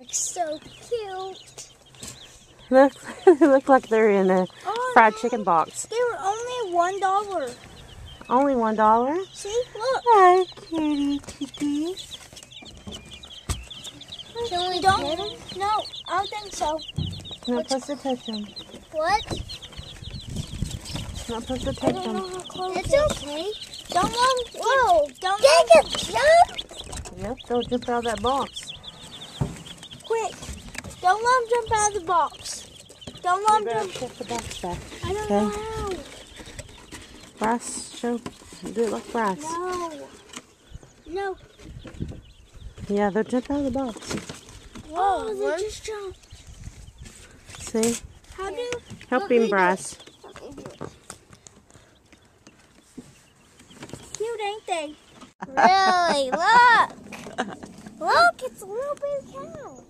It's so cute. Look, they look like they're in a fried chicken box. They were only $1. Only $1? See, look. Hi, kitty kitties. Can we don't? No, I don't think so. Not supposed to touch them. What? Not supposed to I touch don't them. know how close. It's okay. Don't let them. Whoa! Don't let them jump. Yep, they'll jump out of that box. Quick! Don't let them jump out of the box. Don't let them jump. Shift the box back. I don't know how. Bryce, do it like Bryce. No. No. Yeah, they'll jump out of the box. Whoa! They just jumped. See? How do? Help him, Bryce. Cute, ain't they? Really? Look! Look, it's a little baby cow.